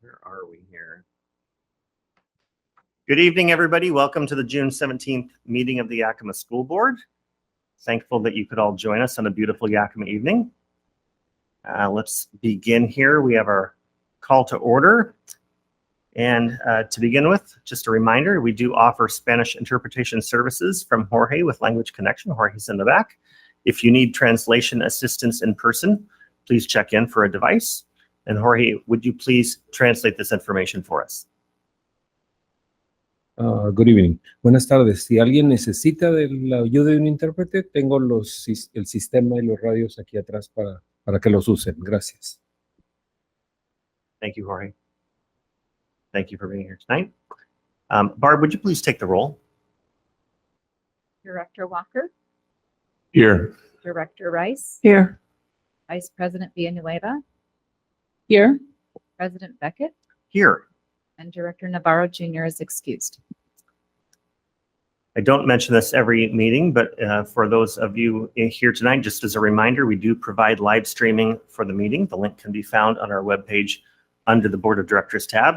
Where are we here? Good evening, everybody. Welcome to the June 17th meeting of the Yakima School Board. Thankful that you could all join us on a beautiful Yakima evening. Let's begin here. We have our call to order. And to begin with, just a reminder, we do offer Spanish interpretation services from Jorge with Language Connection. Jorge's in the back. If you need translation assistance in person, please check in for a device. And Jorge, would you please translate this information for us? Good evening. Buenas tardes. Si alguien necesita de la ayuda de un intérprete, tengo el sistema y los radios aquí atrás para que los usen. Gracias. Thank you, Jorge. Thank you for being here tonight. Barb, would you please take the roll? Director Walker, Here. Director Rice, Here. Vice President Villanueva, Here. President Beckett, Here. and Director Navarro Jr. is excused. I don't mention this every meeting, but for those of you here tonight, just as a reminder, we do provide live streaming for the meeting. The link can be found on our webpage under the Board of Directors tab.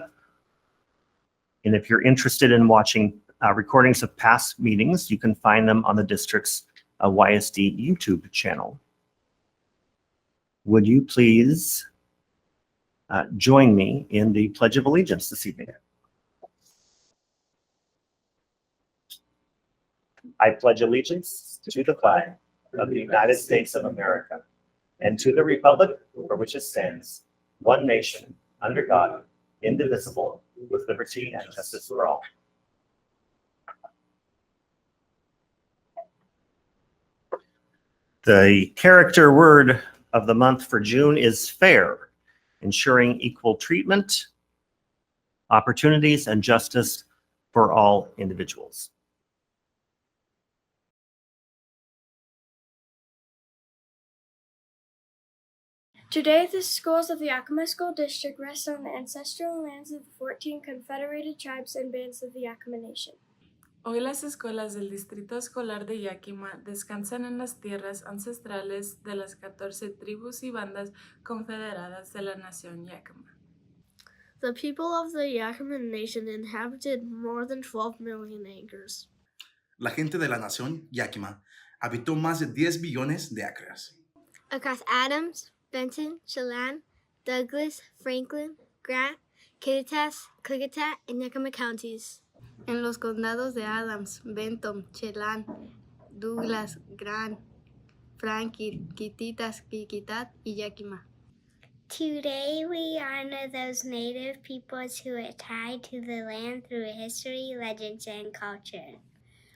And if you're interested in watching recordings of past meetings, you can find them on the district's YSD YouTube channel. Would you please join me in the Pledge of Allegiance this evening? I pledge allegiance to the flag of the United States of America and to the republic for which it stands, one nation, under God, indivisible, with liberty and justice for all. The character word of the month for June is fair, ensuring equal treatment, opportunities, and justice for all individuals. Today, the schools of the Yakima School District rest on the ancestral lands of the 14 confederated tribes and bands of the Yakima Nation. Hoy las escuelas del Distrito Escolar de Yakima descansan en las tierras ancestrales de las 14 tribus y bandas confederadas de la nación Yakima. The people of the Yakima Nation inhabited more than 12 million acres. La gente de la nación Yakima habitó más de 10 billones de acres. Across Adams, Benton, Chelan, Douglas, Franklin, Grant, Kittitas, Klickitat, and Yakima counties. En los condados de Adams, Benton, Chelan, Douglas, Grant, Franklin, Kittitas, Klickitat, y Yakima. Today we honor those native peoples who are tied to the land through history, legends, and culture.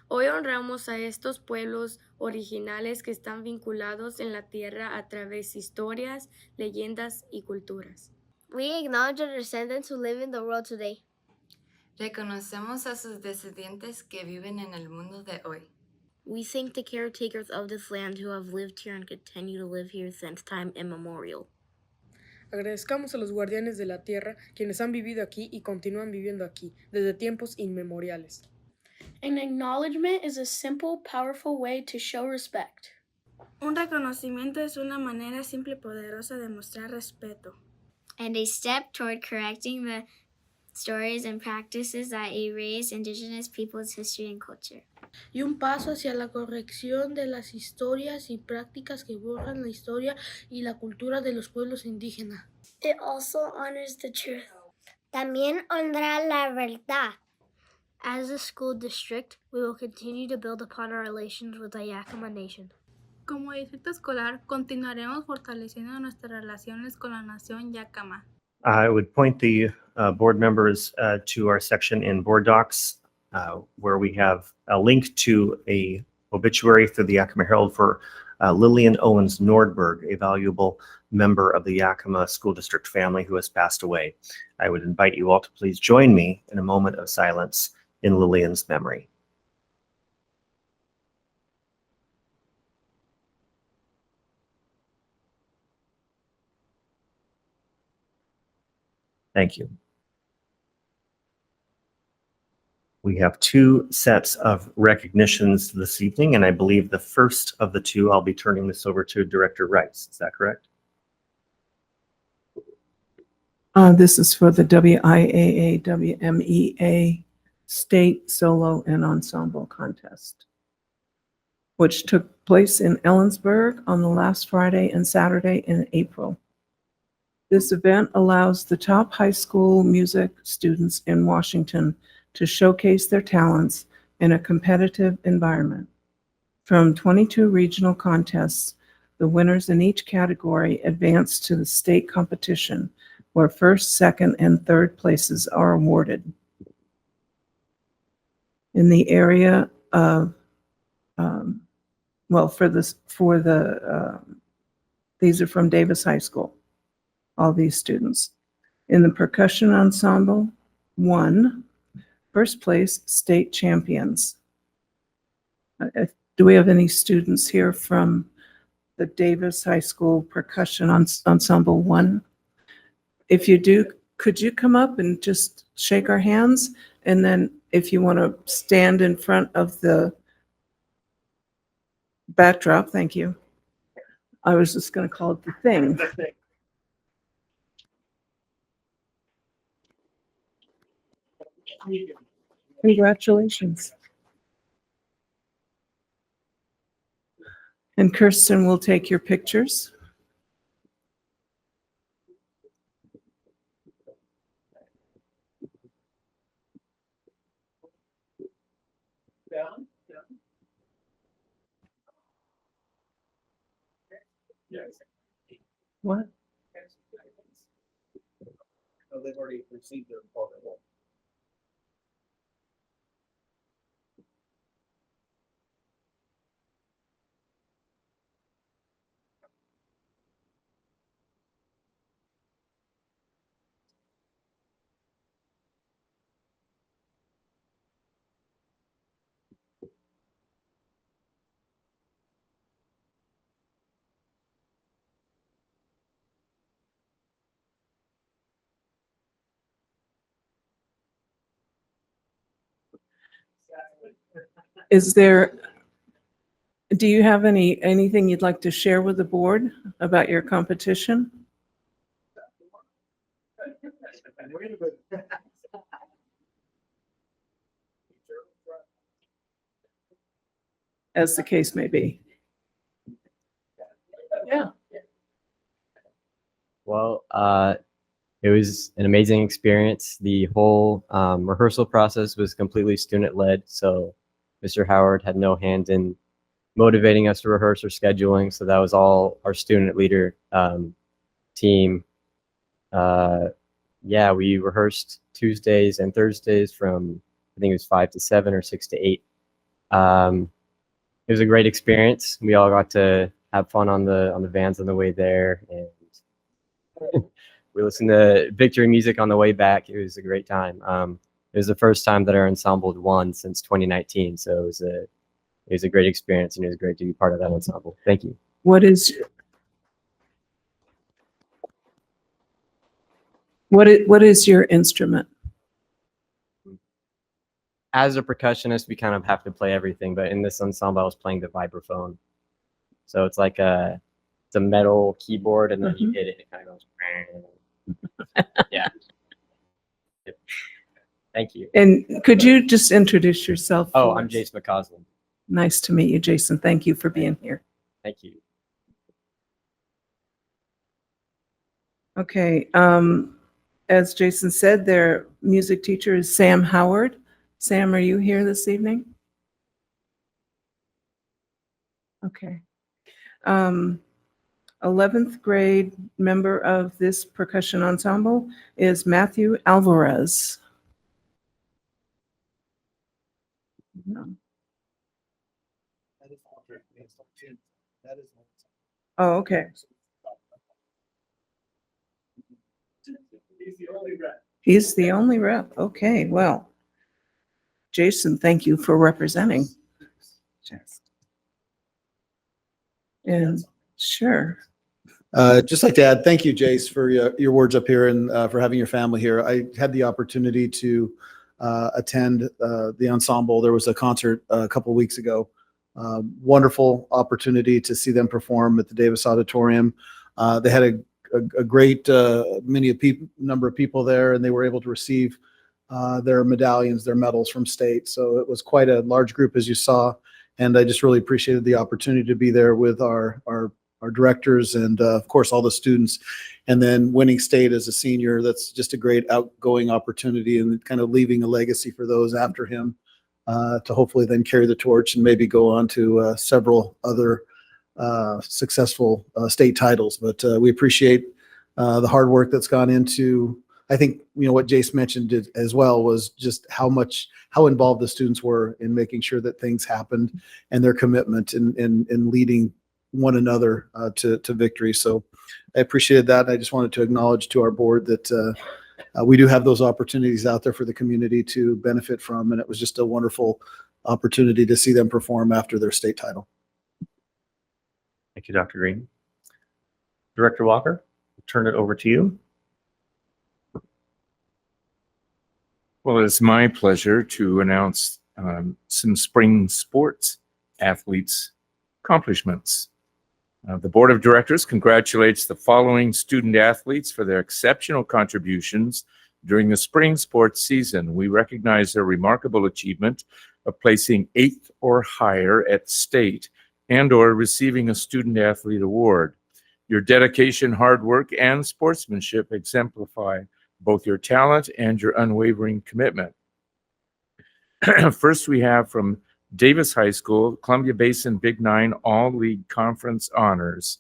Hoy honramos a estos pueblos originales que están vinculados en la tierra a través de historias, leyendas y culturas. We acknowledge the descendants who live in the world today. Reconocemos a sus descendientes que viven en el mundo de hoy. We thank the caretakers of this land who have lived here and continue to live here since time immemorial. Agradezcamos a los guardianes de la tierra, quienes han vivido aquí y continúan viviendo aquí, desde tiempos inmemoriales. An acknowledgement is a simple, powerful way to show respect. Un reconocimiento es una manera simple y poderosa de mostrar respeto. And a step toward correcting the stories and practices that erase indigenous peoples' history and culture. Y un paso hacia la corrección de las historias y prácticas que borran la historia y la cultura de los pueblos indígenas. It also honors the truth. También honra la verdad. As a school district, we will continue to build upon our relations with the Yakima Nation. Como distrito escolar, continuaremos fortaleciendo nuestras relaciones con la nación Yakima. I would point the board members to our section in board docs where we have a link to a obituary through the Yakima Herald for Lillian Owens Nordberg, a valuable member of the Yakima School District family who has passed away. I would invite you all to please join me in a moment of silence in Lillian's memory. Thank you. We have two sets of recognitions this evening, and I believe the first of the two, I'll be turning this over to Director Rice. Is that correct? This is for the WIAA WMEA State Solo and Ensemble Contest, which took place in Ellensburg on the last Friday and Saturday in April. This event allows the top high school music students in Washington to showcase their talents in a competitive environment. From 22 regional contests, the winners in each category advance to the state competition, where first, second, and third places are awarded. In the area of, these are from Davis High School, all these students. In the percussion ensemble, won first place state champions. Do we have any students here from the Davis High School Percussion Ensemble 1? If you do, could you come up and just shake our hands? And then if you want to stand in front of the backdrop, thank you. I was just going to call it the thing. Congratulations. And Kirsten will take your pictures. What? They've already received their photo. Do you have anything you'd like to share with the board about your competition? As the case may be. Yeah. Well, it was an amazing experience. The whole rehearsal process was completely student-led, so Mr. Howard had no hand in motivating us to rehearse or scheduling, so that was all our student leader team. Yeah, we rehearsed Tuesdays and Thursdays from, I think it was 5 to 7 or 6 to 8. It was a great experience. We all got to have fun on the vans on the way there, and we listened to victory music on the way back. It was a great time. It was the first time that our ensemble had won since 2019, so it was a great experience, and it was great to be part of that ensemble. Thank you. What is your instrument? As a percussionist, we kind of have to play everything, but in this ensemble, I was playing the vibraphone. So it's like it's a metal keyboard, and then you hit it, and it kind of goes. Yeah. Thank you. And could you just introduce yourself? Oh, for I'm us? Jason McCausland. Nice to meet you, Jason. Thank you for being here. Thank you. Okay. As Jason said, their music teacher is Sam Howard. Sam, are you here this evening? Okay. 11th grade member of this percussion ensemble is Matthew Alvarez. No. Oh, okay. He's the only rep. Okay, well, Jason, thank you for representing. And sure. Just like to add, thank you, Jace, for your words up here and for having your family here. I had the opportunity to attend the ensemble. There was a concert a couple of weeks ago. Wonderful opportunity to see them perform at the Davis Auditorium. They had a great number of people there, and they were able to receive their medallions, their medals from state. So it was quite a large group, as you saw, and I just really appreciated the opportunity to be there with our directors and of course all the students. And then winning state as a senior, that's just a great outgoing opportunity and kind of leaving a legacy for those after him to hopefully then carry the torch and maybe go on to several other successful state titles. But we appreciate the hard work that's gone into, I think, what Jace mentioned as well was just how involved the students were in making sure that things happened and their commitment in leading one another to victory. So I appreciated that. I just wanted to acknowledge to our board that we do have those opportunities out there for the community to benefit from. And it was just a wonderful opportunity to see them perform after their state title. Thank you, Dr. Green. Director Walker, I'll turn it over to you. Well, it's my pleasure to announce some spring sports athletes' accomplishments. The Board of Directors congratulates the following student athletes for their exceptional contributions during the spring sports season. We recognize their remarkable achievement of placing 8th or higher at state and/or receiving a student athlete award. Your dedication, hard work, and sportsmanship exemplify both your talent and your unwavering commitment. First, we have from Davis High School, Columbia Basin Big Nine All-League Conference Honors.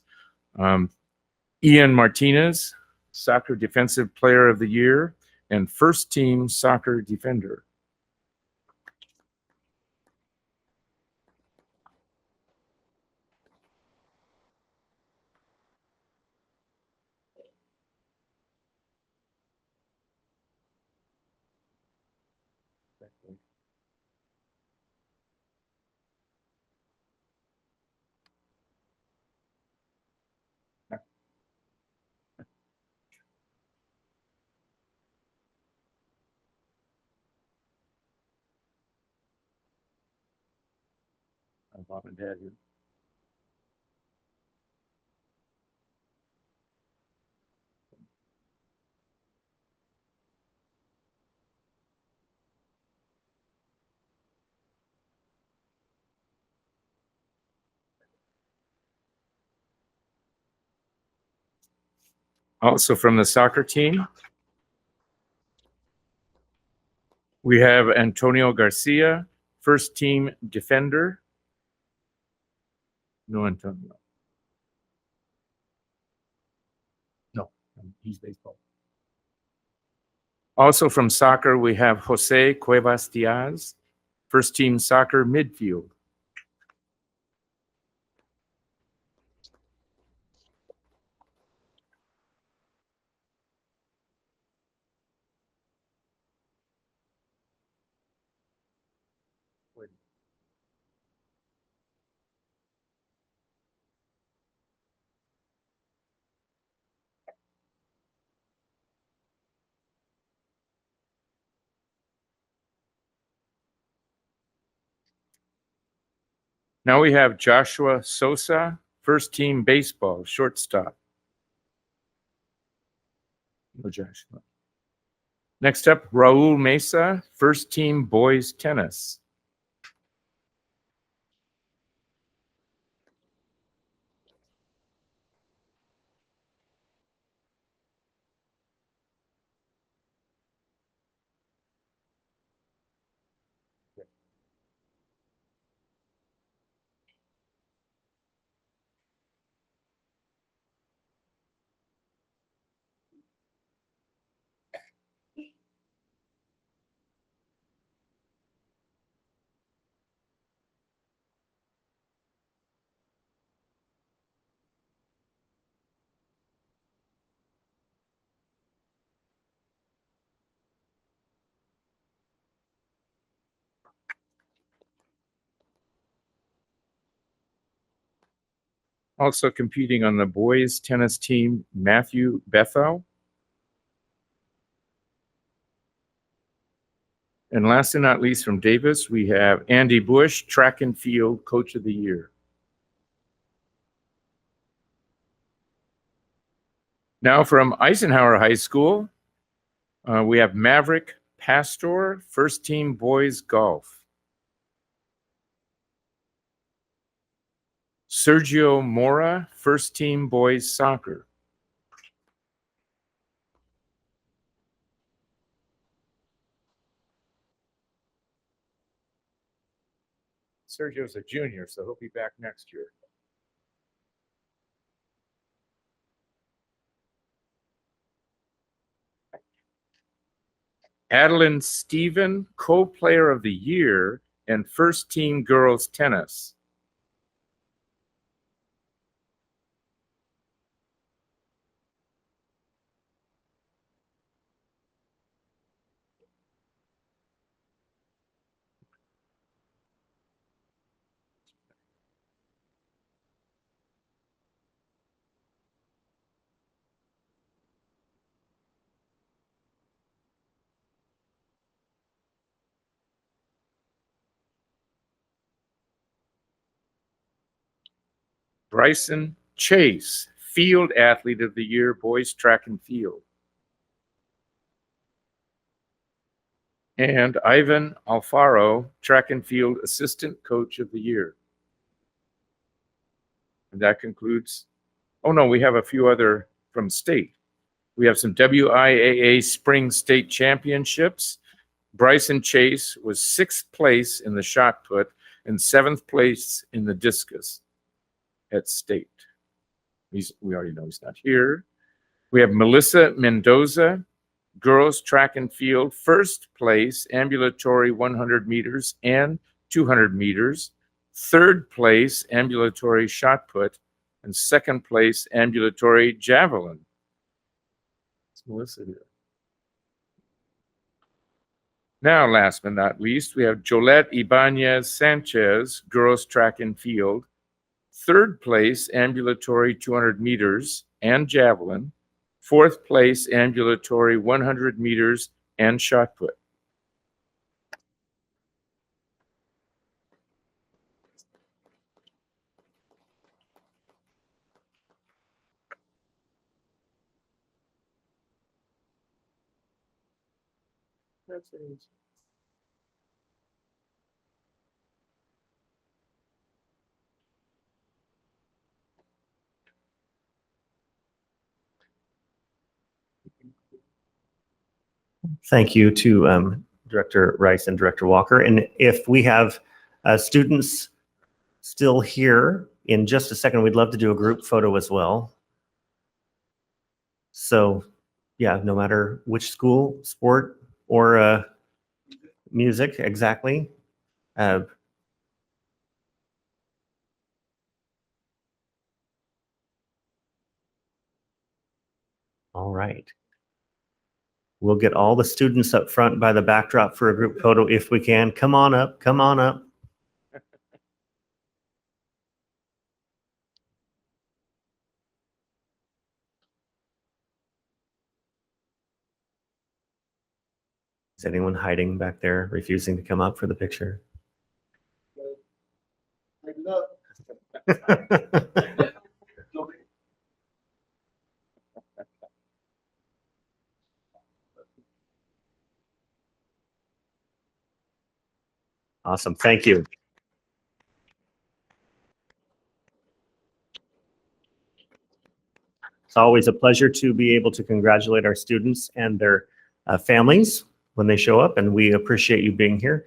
Ian Martinez, Soccer Defensive Player of the Year and First Team Soccer Defender. Mom and Dad here. Also from the soccer team, we have Antonio Garcia, First Team Defender. No, Antonio. No, he's baseball. Also from soccer, we have Jose Cuevas Diaz, First Team Soccer Midfield. Now we have Joshua Sosa, First Team Baseball, shortstop. No Joshua. Next up, Raul Mesa, First Team Boys Tennis. Also competing on the boys tennis team, Matthew Bethel. And last and not least from Davis, we have Andy Bush, Track and Field Coach of the Year. Now from Eisenhower High School, we have Maverick Pastor, first team boys golf. Sergio Mora, first team boys soccer. Sergio's a junior, so he'll be back next year. Adeline Stephen, co-player of the year and first team girls tennis. Bryson Chase, field athlete of the year, boys track and field. And Ivan Alfaro, track and field assistant coach of the year. And that concludes, oh no, we have a few other from state. We have some WIAA Spring State Championships. Bryson Chase was 6th place in the shot put and 7th place in the discus at state. We already know he's not here. We have Melissa Mendoza, girls track and field, 1st place ambulatory 100 meters and 200 meters, 3rd place ambulatory shot put, and 2nd place ambulatory javelin. It's Melissa here. Now, last but not least, we have Jolette Ibanez Sanchez, girls track and field, 3rd place ambulatory 200 meters and javelin, 4th place ambulatory 100 meters and shot put. Thank you to Director Rice and Director Walker. And if we have students still here, in just a second, we'd love to do a group photo as well. So yeah, no matter which school, sport, or music, exactly. All right. We'll get all the students up front by the backdrop for a group photo if we can. Come on up, come on up. Is anyone hiding back there, refusing to come up for the picture? Awesome, thank you. It's always a pleasure to be able to congratulate our students and their families when they show up, and we appreciate you being here.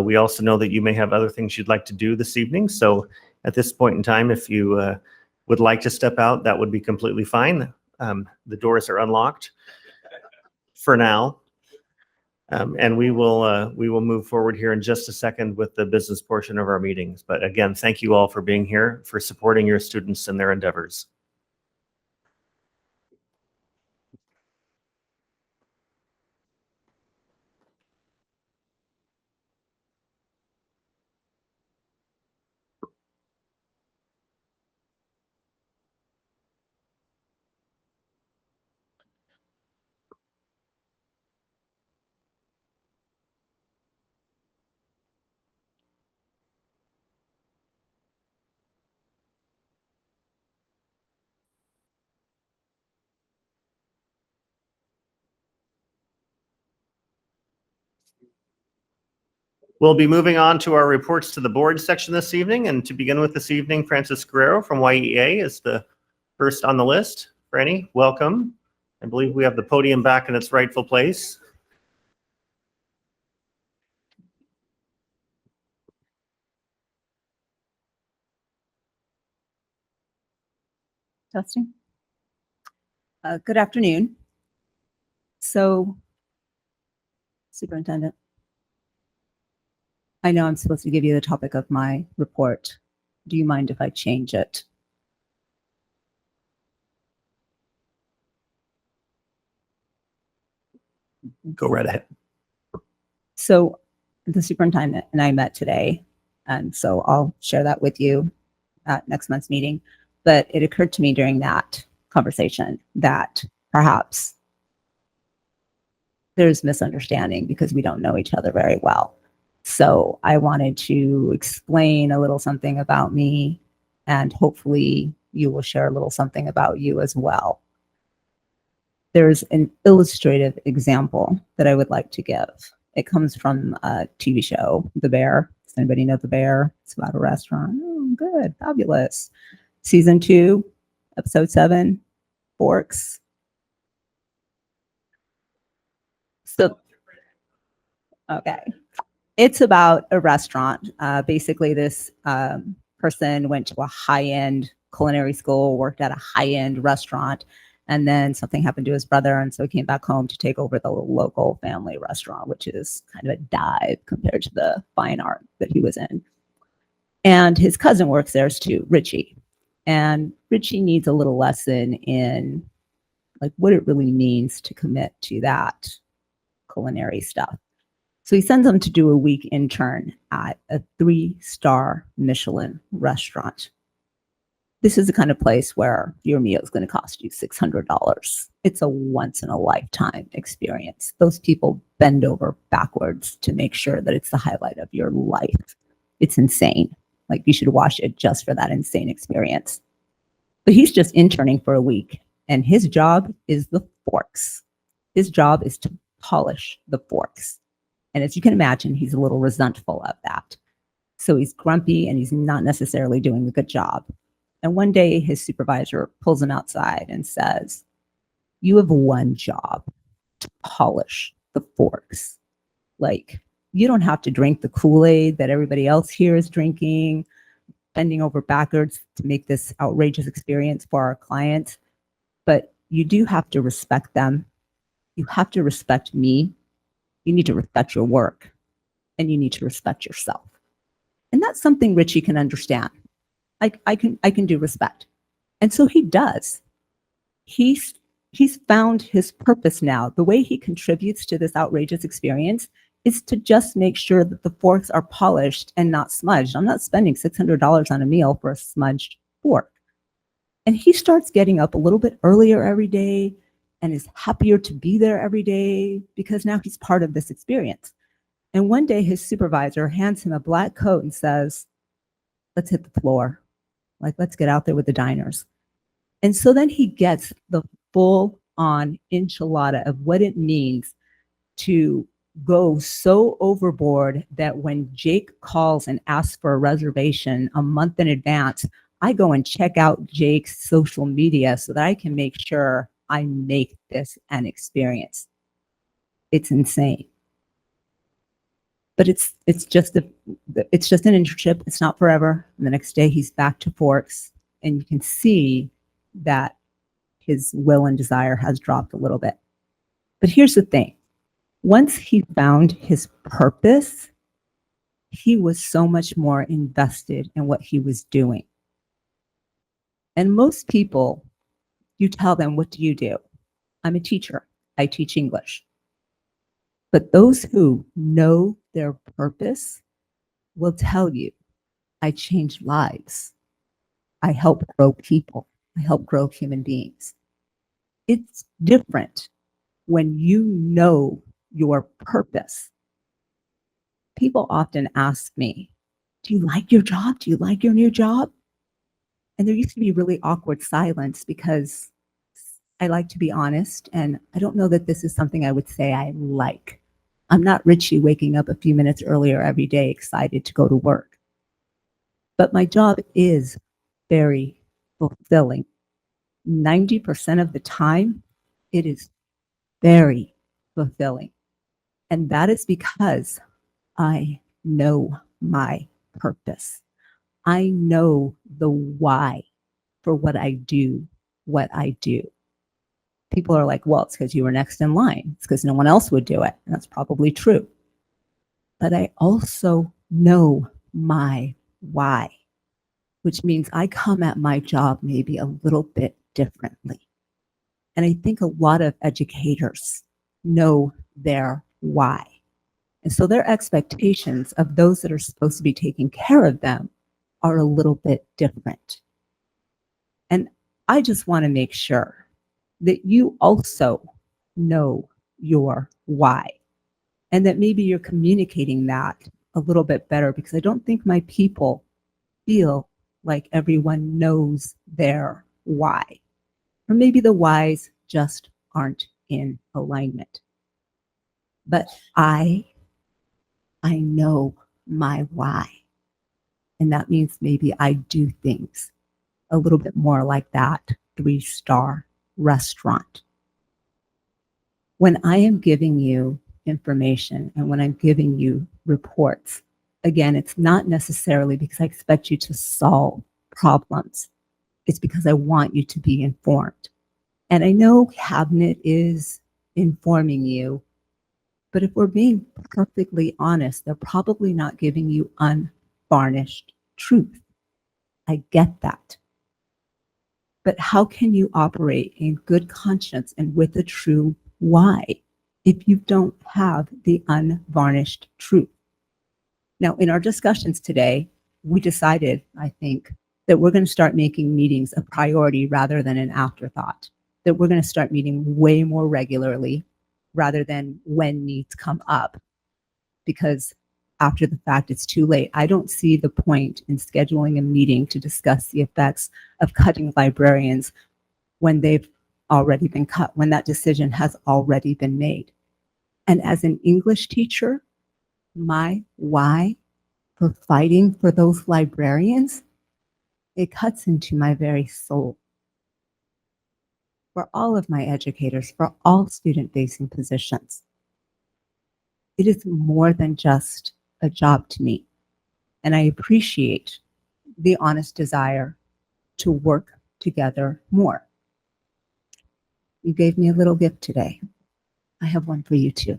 We also know that you may have other things you'd like to do this evening, so at this point in time, if you would like to step out, that would be completely fine. The doors are unlocked for now, and we will move forward here in just a second with the business portion of our meetings. But again, thank you all for being here, for supporting your students in their endeavors. We'll be moving on to our reports to the board section this evening. And to begin with this evening, Francis Guerrero from YEA is the first on the list. Franny, welcome. I believe we have the podium back in its rightful place. Testing. Good afternoon. So, Superintendent, I know I'm supposed to give you the topic of my report. Do you mind if I change it? Go right ahead. So, the superintendent and I met today, and so I'll share that with you at next month's meeting. But it occurred to me during that conversation that perhaps there's misunderstanding because we don't know each other very well. So I wanted to explain a little something about me, and hopefully you will share a little something about you as well. There's an illustrative example that I would like to give. It comes from a TV show, The Bear. Does anybody know The Bear? It's about a restaurant. Oh, good, fabulous. Season 2, episode 7, Forks. So, okay. It's about a restaurant. Basically, this person went to a high-end culinary school, worked at a high-end restaurant, and then something happened to his brother, and so he came back home to take over the local family restaurant, which is kind of a dive compared to the fine art that he was in. And his cousin works there too, Richie. And Richie needs a little lesson in like what it really means to commit to that culinary stuff. So he sends him to do a week intern at a 3-star Michelin restaurant. This is the kind of place where your meal is going to cost you $600. It's a once in a lifetime experience. Those people bend over backwards to make sure that it's the highlight of your life. It's insane. Like you should watch it just for that insane experience. But he's just interning for a week, and his job is the forks. His job is to polish the forks. And as you can imagine, he's a little resentful of that. So he's grumpy and he's not necessarily doing a good job. And one day his supervisor pulls him outside and says, "You have one job, to polish the forks. Like, you don't have to drink the Kool-Aid that everybody else here is drinking, bending over backwards to make this outrageous experience for our clients. But you do have to respect them. You have to respect me. You need to respect your work, and you need to respect yourself." And that's something Richie can understand. I can do respect. And so he does. He's found his purpose now. The way he contributes to this outrageous experience is to just make sure that the forks are polished and not smudged. I'm not spending $600 on a meal for a smudged fork. And he starts getting up a little bit earlier every day and is happier to be there every day because now he's part of this experience. And one day his supervisor hands him a black coat and says, "Let's hit the floor. Like, let's get out there with the diners." And so then he gets the full on enchilada of what it means to go so overboard that when Jake calls and asks for a reservation a month in advance, I go and check out Jake's social media so that I can make sure I make this an experience. It's insane. But it's just an internship. It's not forever. And the next day he's back to forks, and you can see that his will and desire has dropped a little bit. But here's the thing. Once he found his purpose, he was so much more invested in what he was doing. And most people, you tell them, "What do you do?" "I'm a teacher. I teach English." But those who know their purpose will tell you, "I change lives. I help grow people. I help grow human beings." It's different when you know your purpose. People often ask me, "Do you like your job? Do you like your new job?" And there used to be really awkward silence because I like to be honest, and I don't know that this is something I would say I like. I'm not Richie waking up a few minutes earlier every day excited to go to work. But my job is very fulfilling. 90% of the time, it is very fulfilling. And that is because I know my purpose. I know the why for what I do, what I do. People are like, well, it's because you were next in line. It's because no one else would do it. And that's probably true. But I also know my why, which means I come at my job maybe a little bit differently. And I think a lot of educators know their why. And so their expectations of those that are supposed to be taking care of them are a little bit different. And I just want to make sure that you also know your why and that maybe you're communicating that a little bit better, because I don't think my people feel like everyone knows their why. Or maybe the whys just aren't in alignment. But I know my why. And that means maybe I do things a little bit more like that 3-star restaurant. When I am giving you information and when I'm giving you reports, again, it's not necessarily because I expect you to solve problems. It's because I want you to be informed. And I know Cabinet is informing you, but if we're being perfectly honest, they're probably not giving you unvarnished truth. I get that. But how can you operate in good conscience and with a true why if you don't have the unvarnished truth? Now, in our discussions today, we decided, I think, that we're going to start making meetings a priority rather than an afterthought, that we're going to start meeting way more regularly rather than when needs come up, because after the fact, it's too late. I don't see the point in scheduling a meeting to discuss the effects of cutting librarians when they've already been cut, when that decision has already been made. And as an English teacher, my why for fighting for those librarians, it cuts into my very soul. For all of my educators, for all student-facing positions, it is more than just a job to me. And I appreciate the honest desire to work together more. You gave me a little gift today. I have one for you too.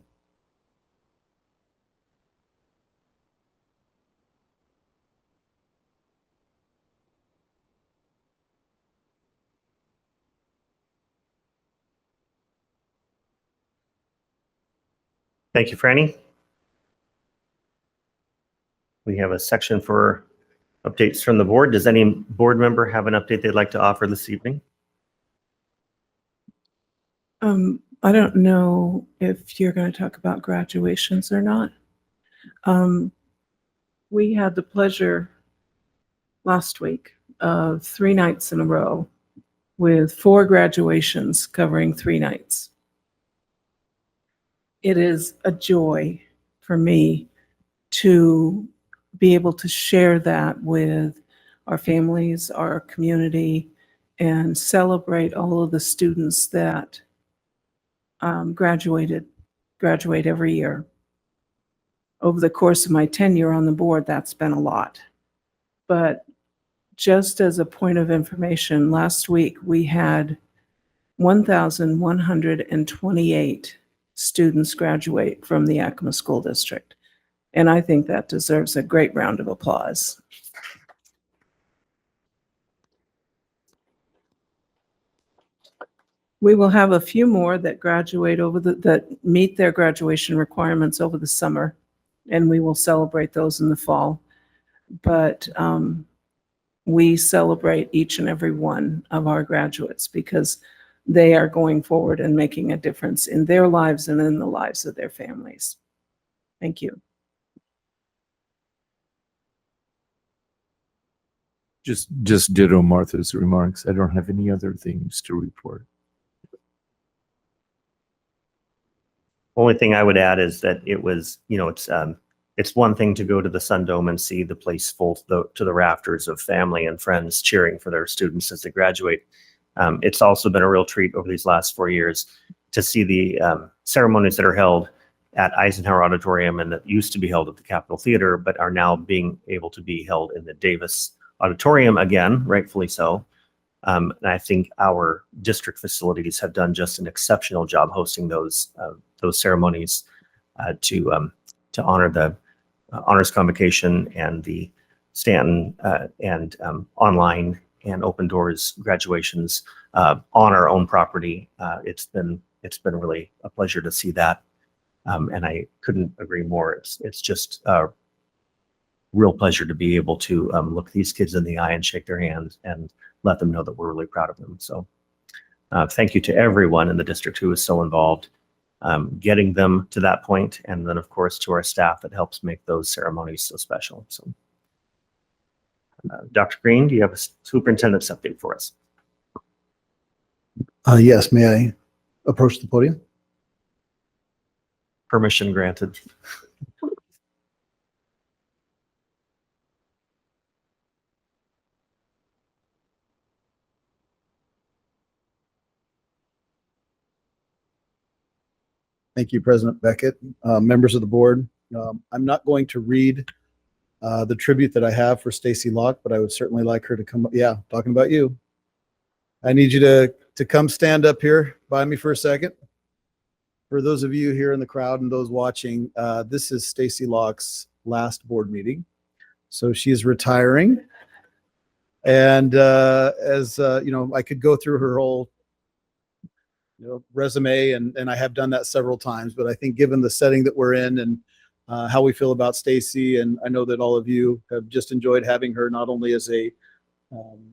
Thank you, Franny. We have a section for updates from the board. Does any board member have an update they'd like to offer this evening? I don't know if you're going to talk about graduations or not. We had the pleasure last week of 3 nights in a row with 4 graduations covering 3 nights. It is a joy for me to be able to share that with our families, our community, and celebrate all of the students that graduate every year. Over the course of my tenure on the board, that's been a lot. But just as a point of information, last week we had 1,128 students graduate from the Yakima School District. And I think that deserves a great round of applause. We will have a few more that graduate that meet their graduation requirements over the summer, and we will celebrate those in the fall. But we celebrate each and every one of our graduates because they are going forward and making a difference in their lives and in the lives of their families. Thank you. Just ditto Martha's remarks. I don't have any other things to report. Only thing I would add is that it was, it's one thing to go to the Sun Dome and see the place full to the rafters of family and friends cheering for their students as they graduate. It's also been a real treat over these last 4 years to see the ceremonies that are held at Eisenhower Auditorium and that used to be held at the Capitol Theater, but are now being able to be held in the Davis Auditorium again, rightfully so. And I think our district facilities have done just an exceptional job hosting those ceremonies to honor the honors convocation and the Stanton and online and open doors graduations on our own property. It's been really a pleasure to see that, and I couldn't agree more. It's just a real pleasure to be able to look these kids in the eye and shake their hands and let them know that we're really proud of them. So thank you to everyone in the district who is so involved getting them to that point, and then of course to our staff that helps make those ceremonies so special. So Dr. Green, do you have a superintendent's update for us? Yes, may I approach the podium? Permission granted. Thank you, President Beckett, members of the board. I'm not going to read the tribute that I have for Stacy Locke, but I would certainly like her to come. Yeah, talking about you. I need you to come stand up here by me for a second. For those of you here in the crowd and those watching, this is Stacy Locke's last board meeting. So she is retiring. And as you know, I could go through her whole resume, and I have done that several times, but I think given the setting that we're in and how we feel about Stacy, and I know that all of you have just enjoyed having her not only as a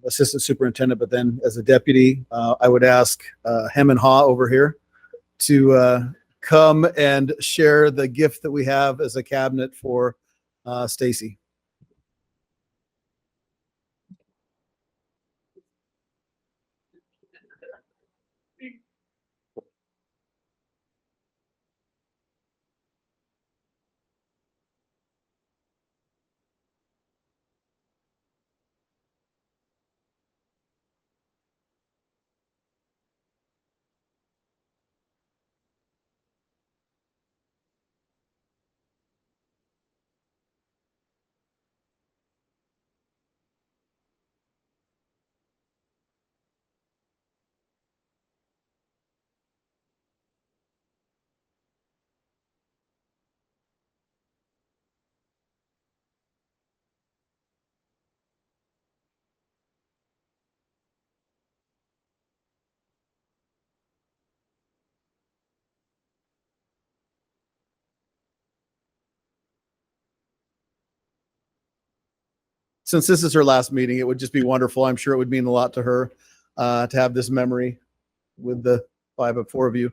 assistant superintendent, but then as a deputy, I would ask Hem and Ha over here to come and share the gift that we have as a cabinet for Stacy. Since this is her last meeting, it would just be wonderful. I'm sure it would mean a lot to her to have this memory with the four of you.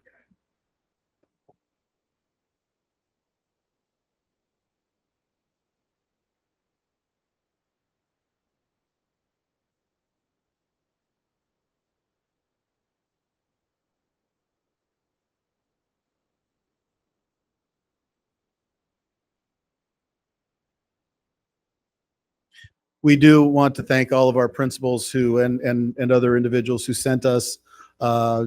We do want to thank all of our principals who and other individuals who sent us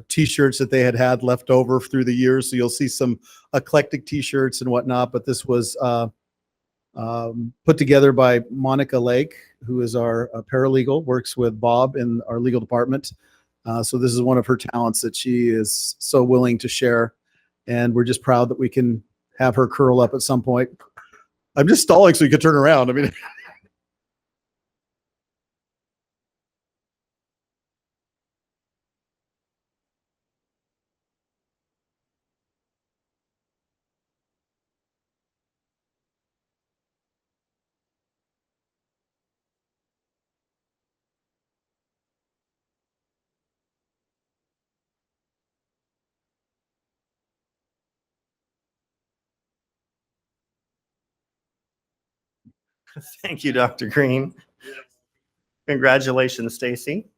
T-shirts that they had left over through the years. So you'll see some eclectic T-shirts and whatnot, but this was put together by Monica Lake, who is our paralegal, works with Bob in our legal department. So this is one of her talents that she is so willing to share. And we're just proud that we can have her curl up at some point. I'm just stalling so you can turn around. I mean, Thank you, Dr. Green. Congratulations, Stacy.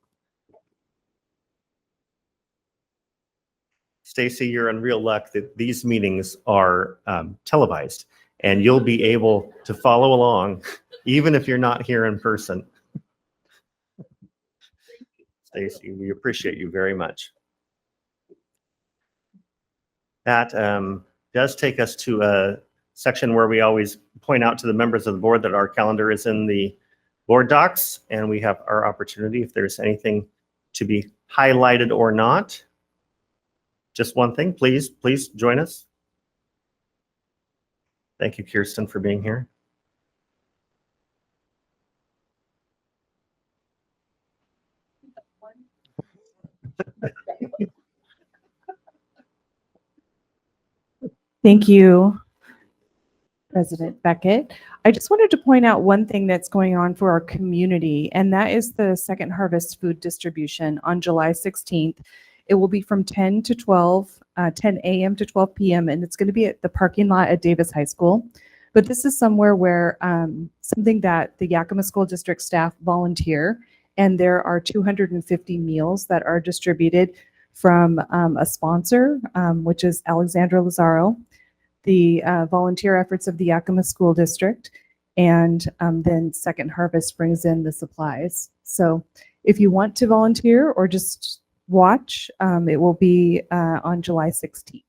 Stacy, you're in real luck that these meetings are televised, and you'll be able to follow along even if you're not here in person. Stacy, we appreciate you very much. That does take us to a section where we always point out to the members of the board that our calendar is in the board docs, and we have our opportunity if there's anything to be highlighted or not. Just one thing, please join us. Thank you, Kirsten, for being here. Thank you, President Beckett. I just wanted to point out one thing that's going on for our community, and that is the Second Harvest food distribution on July 16th. It will be from 10 to 12, 10 a.m. to 12 p.m., and it's going to be at the parking lot at Davis High School. But this is somewhere where something that the Yakima School District staff volunteer, and there are 250 meals that are distributed from a sponsor, which is Alexandra Lazaro, the volunteer efforts of the Yakima School District, and then Second Harvest brings in the supplies. So if you want to volunteer or just watch, it will be on July 16th.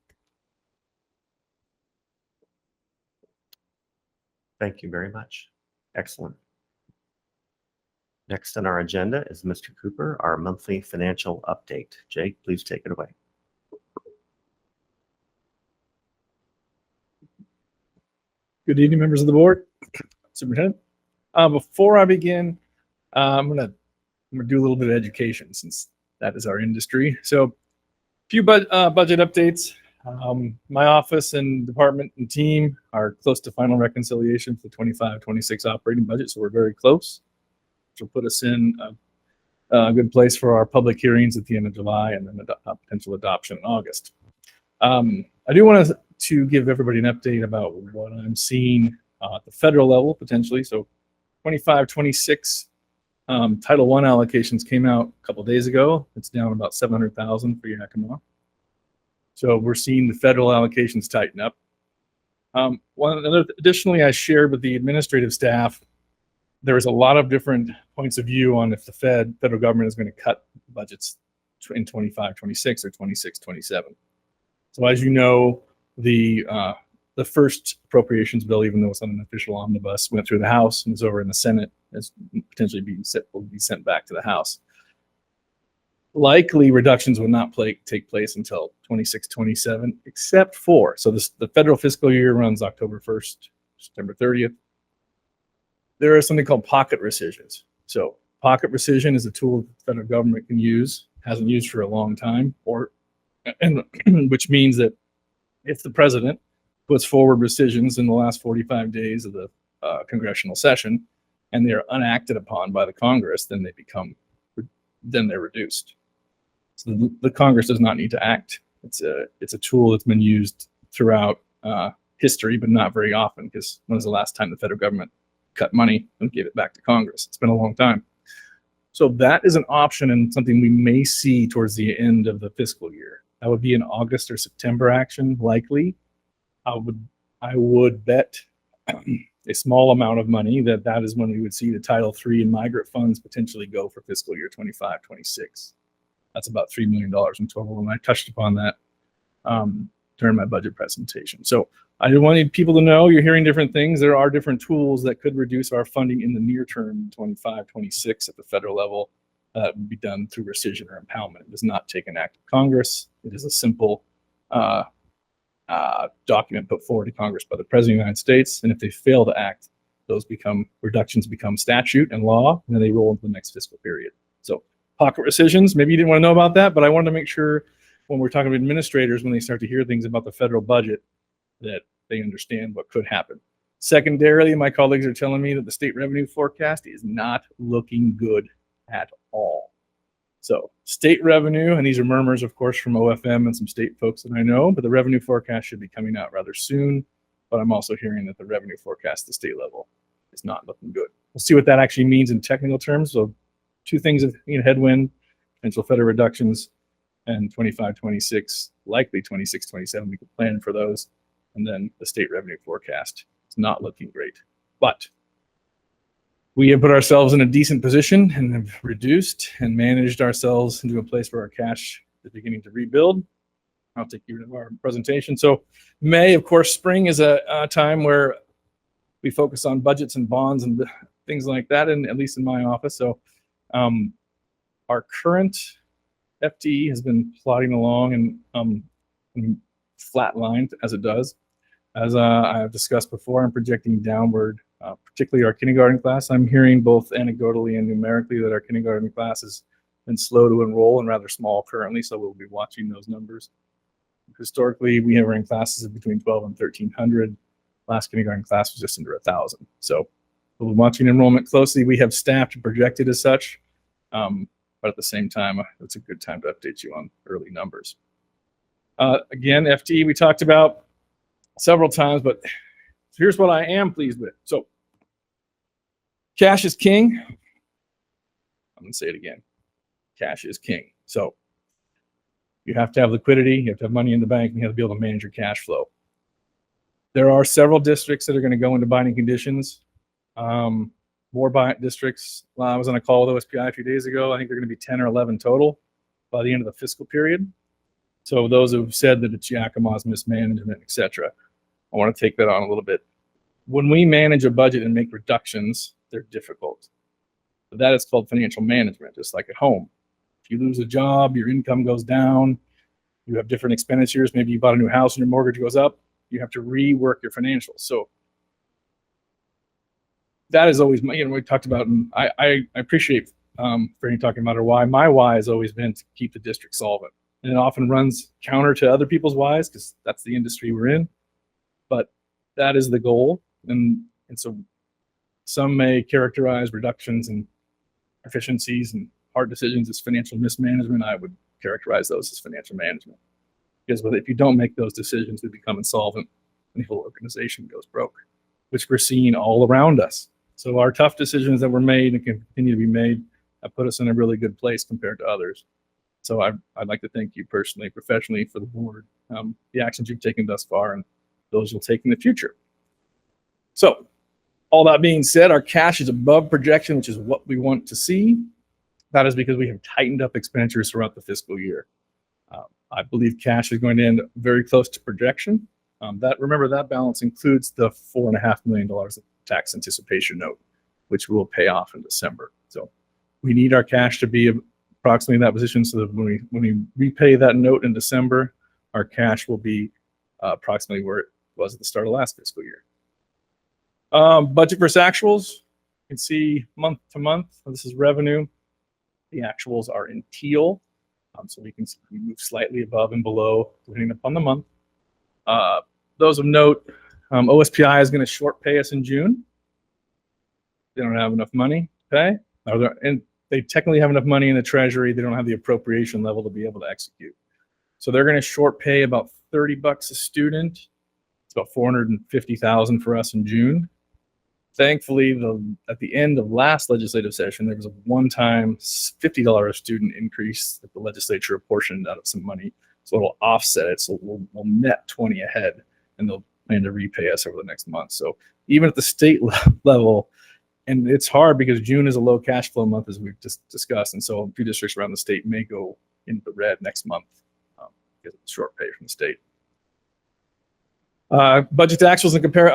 Thank you very much. Excellent. Next on our agenda is Mr. Cooper, our monthly financial update. Jake, please take it away. Good evening, members of the board. Superintendent. Before I begin, I'm gonna do a little bit of education since that is our industry. So a few budget updates. My office and department and team are close to final reconciliation for the 25-26 operating budget, so we're very close, which will put us in a good place for our public hearings at the end of July and then potential adoption in August. I do want to give everybody an update about what I'm seeing at the federal level potentially. So 25-26 Title I allocations came out a couple days ago. It's down about 700,000 for Yakima. So we're seeing the federal allocations tighten up. Additionally, I shared with the administrative staff, there is a lot of different points of view on if the federal government is going to cut budgets in 25-26 or 26-27. So as you know, the first appropriations bill, even though it's not an official omnibus, went through the House and is over in the Senate as potentially will be sent back to the House. Likely reductions will not take place until 26-27, except for, so the federal fiscal year runs October 1st, September 30th. There is something called pocket rescissions. So pocket rescission is a tool that the federal government can use, hasn't used for a long time, which means that if the president puts forward rescissions in the last 45 days of the congressional session and they're unacted upon by the Congress, then they're reduced. So the Congress does not need to act. It's a tool that's been used throughout history, but not very often, because when was the last time the federal government cut money and gave it back to Congress? It's been a long time. So that is an option and something we may see towards the end of the fiscal year. That would be an August or September action, likely. I would bet a small amount of money that is when we would see the Title III and migrant funds potentially go for fiscal year 25-26. That's about $3 million in total, and I touched upon that during my budget presentation. So I wanted people to know you're hearing different things. There are different tools that could reduce our funding in the near term, 25-26 at the federal level. That would be done through rescission or impoundment. It does not take an act of Congress. It is a simple document put forward to Congress by the President of the United States. And if they fail to act, reductions become statute and law, and then they roll into the next fiscal period. So pocket rescissions, maybe you didn't want to know about that, but I wanted to make sure when we're talking to administrators, when they start to hear things about the federal budget, that they understand what could happen. Secondarily, my colleagues are telling me that the state revenue forecast is not looking good at all. So state revenue, and these are murmurs, of course, from OFM and some state folks that I know, but the revenue forecast should be coming out rather soon. But I'm also hearing that the revenue forecast at the state level is not looking good. We'll see what that actually means in technical terms. So two things of headwind, potential federal reductions, and 25, 26, likely 26, 27. We could plan for those. And then the state revenue forecast is not looking great. But we have put ourselves in a decent position and have reduced and managed ourselves into a place where our cash is beginning to rebuild. I'll take you to our presentation. So May, of course, spring is a time where we focus on budgets and bonds and things like that, and at least in my office. So our current FTE has been plodding along and flatlined as it does. As I have discussed before, I'm projecting downward, particularly our kindergarten class. I'm hearing both anecdotally and numerically that our kindergarten class has been slow to enroll and rather small currently, so we'll be watching those numbers. Historically, we have run classes of between 12 and 1,300. Last kindergarten class was just under 1,000. So we'll be watching enrollment closely. We have staffed and projected as such, but at the same time, it's a good time to update you on early numbers. Again, FTE we talked about several times, but here's what I am pleased with. So cash is king. I'm going to say it again. Cash is king. So you have to have liquidity, you have to have money in the bank, and you have to be able to manage your cash flow. There are several districts that are going to go into binding conditions. More districts. I was on a call with OSPI a few days ago. I think they're going to be 10 or 11 total by the end of the fiscal period. So those who've said that it's Yakima's mismanagement, etc., I want to take that on a little bit. When we manage a budget and make reductions, they're difficult. But that is called financial management, just like at home. If you lose a job, your income goes down, you have different expenditures, maybe you bought a new house and your mortgage goes up, you have to rework your financials. So that is always, we talked about, and I appreciate Franny talking about her why. My why has always been to keep the district solvent. And it often runs counter to other people's whys because that's the industry we're in. But that is the goal. And so some may characterize reductions and efficiencies and hard decisions as financial mismanagement. I would characterize those as financial management. Because if you don't make those decisions, we become insolvent and the whole organization goes broke, which we're seeing all around us. So our tough decisions that were made and can continue to be made have put us in a really good place compared to others. So I'd like to thank you personally, professionally, for the board, the actions you've taken thus far and those you'll take in the future. So all that being said, our cash is above projection, which is what we want to see. That is because we have tightened up expenditures throughout the fiscal year. I believe cash is going to end very close to projection. Remember, that balance includes the $4.5 million of tax anticipation note, which will pay off in December. So we need our cash to be approximately in that position so that when we repay that note in December, our cash will be approximately where it was at the start of last fiscal year. Budget versus actuals. You can see month to month. This is revenue. The actuals are in teal. So we move slightly above and below depending upon the month. Those of note, OSPI is going to short pay us in June. They don't have enough money to pay. And they technically have enough money in the treasury. They don't have the appropriation level to be able to execute. So they're going to short pay about $30 a student. It's about $450,000 for us in June. Thankfully, at the end of last legislative session, there was a one-time $50 a student increase that the legislature apportioned out of some money. So it'll offset it. So we'll net 20 ahead, and they'll plan to repay us over the next month. So even at the state level, and it's hard because June is a low cash flow month, as we've just discussed. And so a few districts around the state may go into the red next month because of the short pay from the state. Budget to actuals and compare.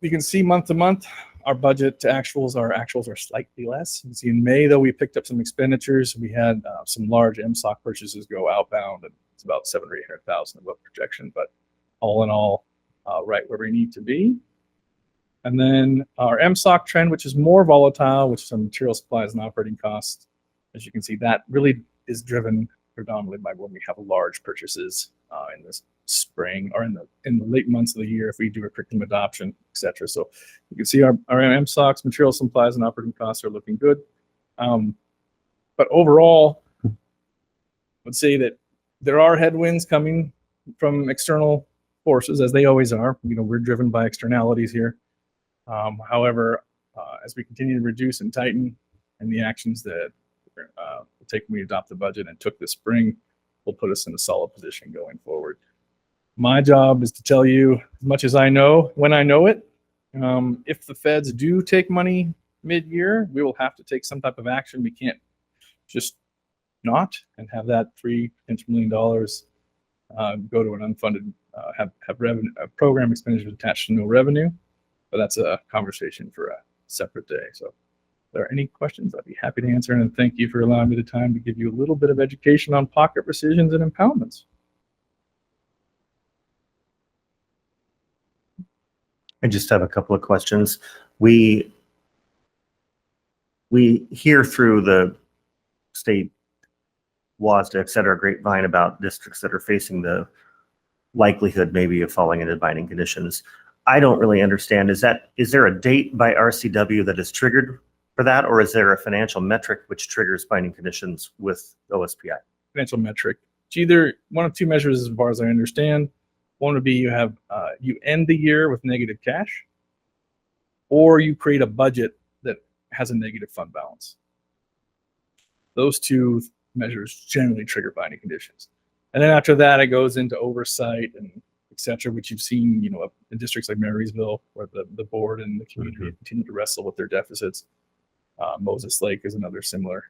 You can see month to month, our budget to actuals are slightly less. You can see in May, though, we picked up some expenditures. We had some large MSOC purchases go outbound, and it's about $700,000 or $800,000 above projection. But all in all, right where we need to be. And then our MSOC trend, which is more volatile, which is our material supplies and operating costs. As you can see, that really is driven predominantly by when we have large purchases in this spring or in the late months of the year if we do a curriculum adoption, etc. So you can see our MSOCs, material supplies and operating costs are looking good. But overall, I would say that there are headwinds coming from external forces, as they always are. We're driven by externalities here. However, as we continue to reduce and tighten, and the actions that we'll take when we adopt the budget and took this spring, will put us in a solid position going forward. My job is to tell you as much as I know when I know it. If the feds do take money mid-year, we will have to take some type of action. We can't just not and have that $3 million go to an unfunded, have revenue, program expenditures attached to no revenue. But that's a conversation for a separate day. So if there are any questions, I'd be happy to answer. And thank you for allowing me the time to give you a little bit of education on pocket rescissions and impoundments. I just have a couple of questions. We hear through the state WASDA, et cetera, grapevine about districts that are facing the likelihood maybe of falling into binding conditions. I don't really understand. Is there a date by RCW that is triggered for that, or is there a financial metric which triggers binding conditions with OSPI? Financial metric. It's either one of two measures, as far as I understand. One would be you have you end the year with negative cash, or you create a budget that has a negative fund balance. Those two measures generally trigger binding conditions. And then after that, it goes into oversight and et cetera, which you've seen, in districts like Marysville, where the board and the community continue to wrestle with their deficits. Moses Lake is another similar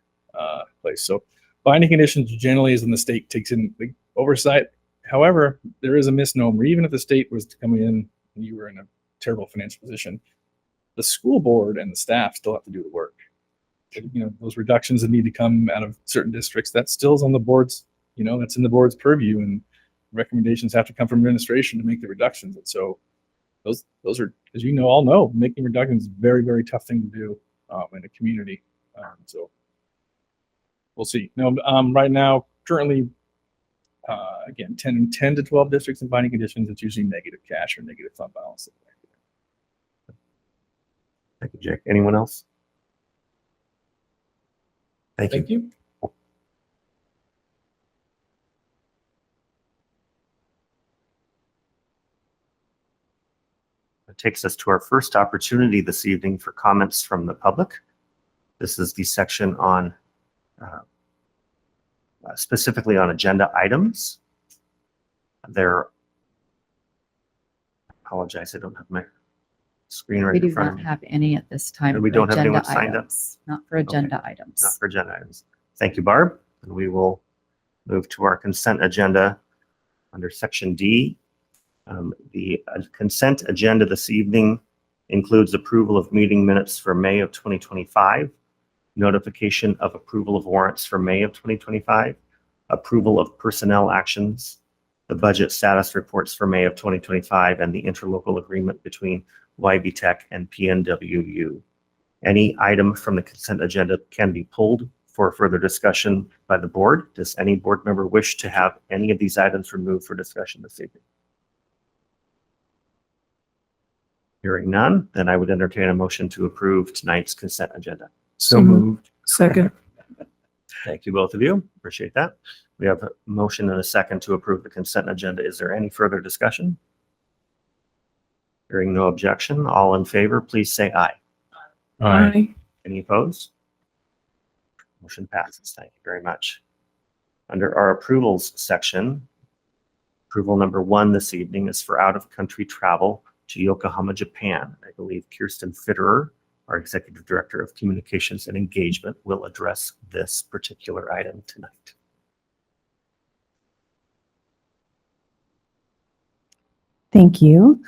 place. So binding conditions generally is when the state takes in the oversight. However, there is a misnomer. Even if the state was to come in and you were in a terrible financial position, the school board and the staff still have to do the work. Those reductions that need to come out of certain districts, that still is on the board's, that's in the board's purview, and recommendations have to come from administration to make the reductions. And so those are, as all know, making reductions is a very, very tough thing to do in a community. So we'll see. Right now, currently, again, 10 to 12 districts in binding conditions, it's usually negative cash or negative fund balance. Thank you, Jake. Anyone else? Thank you. That takes us to our first opportunity this evening for comments from the public. This is the section on specifically on agenda items. I apologize, I don't have my screen right We in do front not of me. have any at this time. And we for don't have anyone agenda signed up? items, Not for agenda items. Not for agenda items. Thank you, Barb. And we will move to our consent agenda under section D. The consent agenda this evening includes approval of meeting minutes for May of 2025, notification of approval of warrants for May of 2025, approval of personnel actions, the budget status reports for May of 2025, and the interlocal agreement between YB Tech and PNWU. Any item from the consent agenda can be pulled for further discussion by the board. Does any board member wish to have any of these items removed for discussion this evening? Hearing none, then I would entertain a motion to approve tonight's consent agenda. So moved. Second. Thank you, both of you. Appreciate that. We have a motion and a second to approve the consent agenda. Is there any further discussion? Hearing no objection, all in favor, please say aye. Aye. Any opposed? Motion passes. Thank you very much. Under our approvals section, approval number 1 this evening is for out-of-country travel to Yokohama, Japan. I believe Kirsten Fitterer, our Executive Director of Communications and Engagement, will address this particular item tonight. Thank you.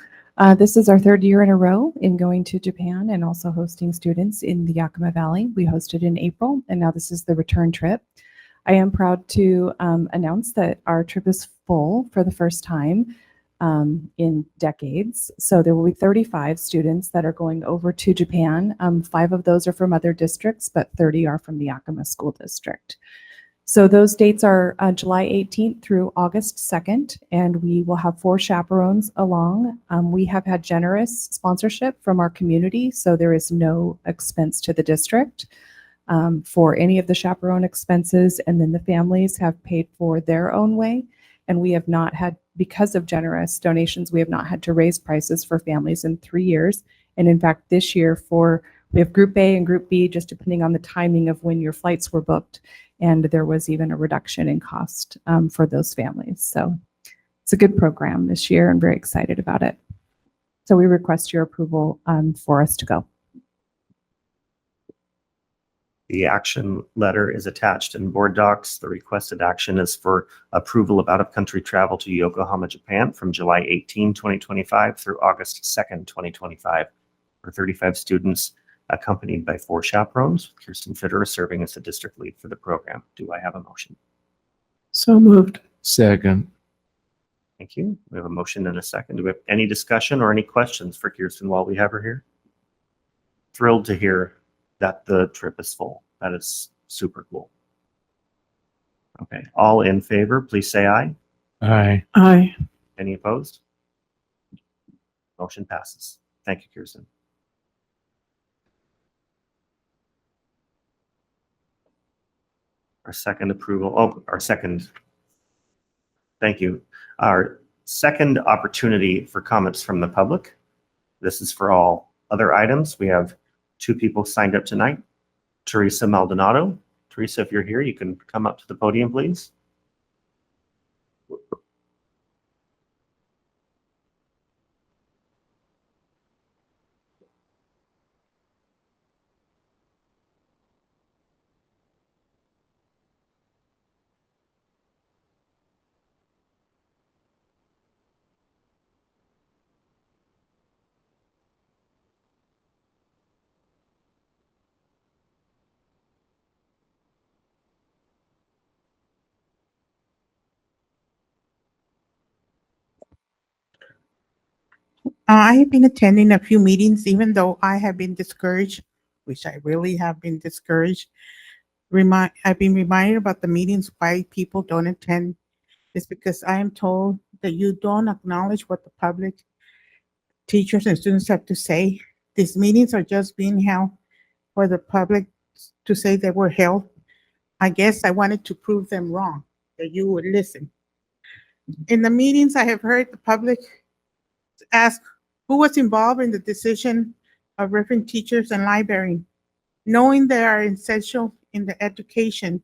This is our 3rd year in a row in going to Japan and also hosting students in the Yakima Valley. We hosted in April, and now this is the return trip. I am proud to announce that our trip is full for the first time in decades. So there will be 35 students that are going over to Japan. 5 of those are from other districts, but 30 are from the Yakima School District. So those dates are July 18th through August 2nd, and we will have 4 chaperones along. We have had generous sponsorship from our community, so there is no expense to the district for any of the chaperone expenses, and then the families have paid for their own way. And we have not had, because of generous donations, we have not had to raise prices for families in 3 years. And in fact, this year for We have Group A and Group B, just depending on the timing of when your flights were booked. And there was even a reduction in cost for those families. So it's a good program this year. I'm very excited about it. So we request your approval for us to go. The action letter is attached in board docs. The requested action is for approval of out-of-country travel to Yokohama, Japan from July 18, 2025 through August 2nd, 2025 for 35 students accompanied by 4 chaperones. Kirsten Fitterer serving as the district lead for the program. Do I have a motion? So moved. Second. Thank you. We have a motion and a second. Do we have any discussion or any questions for Kirsten while we have her here? Thrilled to hear that the trip is full. That is super cool. Okay, all in favor, please say aye. Aye. Aye. Any opposed? Motion passes. Thank you, Kirsten. Our second approval, thank you. Our second opportunity for comments from the public. This is for all other items. We have 2 people signed up tonight. Teresa Maldonado. Teresa, if you're here, you can come up to the podium, please. I have been attending a few meetings, even though I have been discouraged, which I really have been discouraged. I've been reminded about the meetings, why people don't attend. It's because I am told that you don't acknowledge what the public, teachers and students have to say. These meetings are just being held for the public to say they were held. I guess I wanted to prove them wrong, that you would listen. In the meetings, I have heard the public ask who was involved in the decision of referring teachers and librarian, knowing they are essential in the education.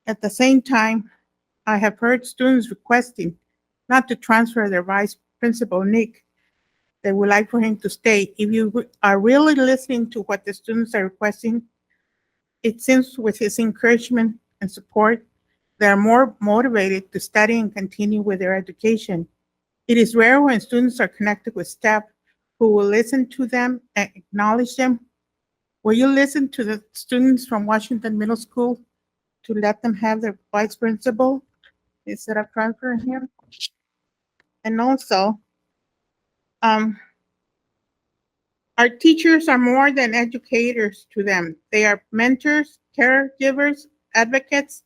At the same time, I have heard students requesting not to transfer their vice principal, Nick. They would like for him to stay. If you are really listening to what the students are requesting, it seems with his encouragement and support, they are more motivated to study and continue with their education. It is rare when students are connected with staff who will listen to them and acknowledge them. Will you listen to the students from Washington Middle School to let them have their vice principal instead of transferring him? And also, our teachers are more than educators to them. They are mentors, caregivers, advocates.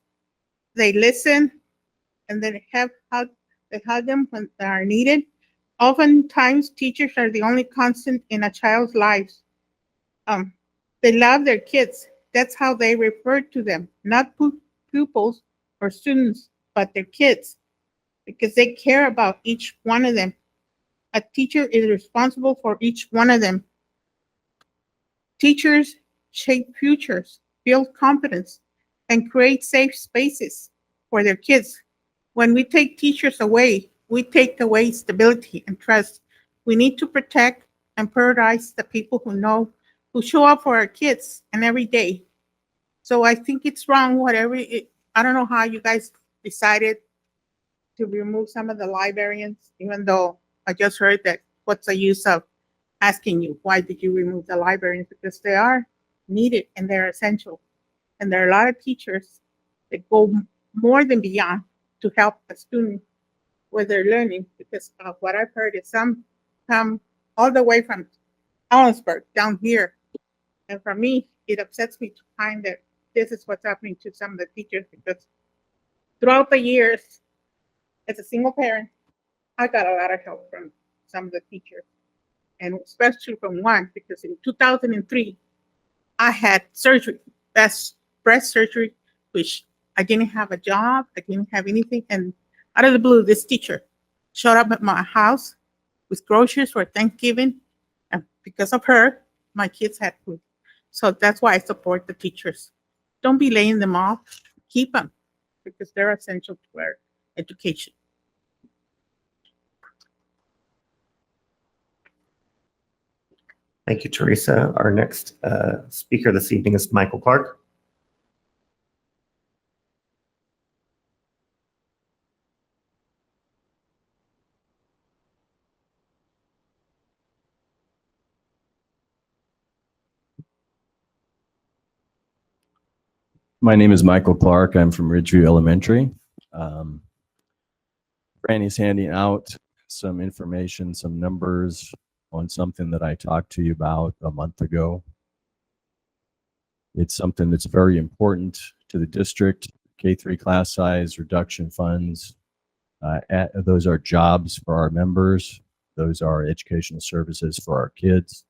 They listen, and they help them when they are needed. Oftentimes, teachers are the only constant in a child's lives. They love their kids. That's how they refer to them, not pupils or students, but their kids, because they care about each one of them. A teacher is responsible for each one of them. Teachers shape futures, build confidence, and create safe spaces for their kids. When we take teachers away, we take away stability and trust. We need to protect and prioritize the people who show up for our kids and every day. So I think it's wrong, I don't know how you guys decided to remove some of the librarians, even though I just heard that what's the use of asking you, why did you remove the librarians? Because they are needed and they're essential. And there are a lot of teachers that go more than beyond to help a student with their learning, because of what I've heard is some come all the way from Ellensburg down here. And for me, it upsets me to find that this is what's happening to some of the teachers, because throughout the years, as a single parent, I got a lot of help from some of the teachers, and especially from one, because in 2003, I had surgery, that's breast surgery, which I didn't have a job, I didn't have anything, and out of the blue, this teacher showed up at my house with groceries for Thanksgiving, and because of her, my kids had food. So that's why I support the teachers. Don't be laying them off. Keep them because they're essential to our education. Thank you, Teresa. Our next speaker this evening is Michael Clark. My name is Michael Clark. I'm from Ridgeview Elementary. Franny's handing out some information, some numbers on something that I talked to you about a month ago. It's something that's very important to the district. K-3 class size reduction funds. Those are jobs for our members. Those are educational services for our kids.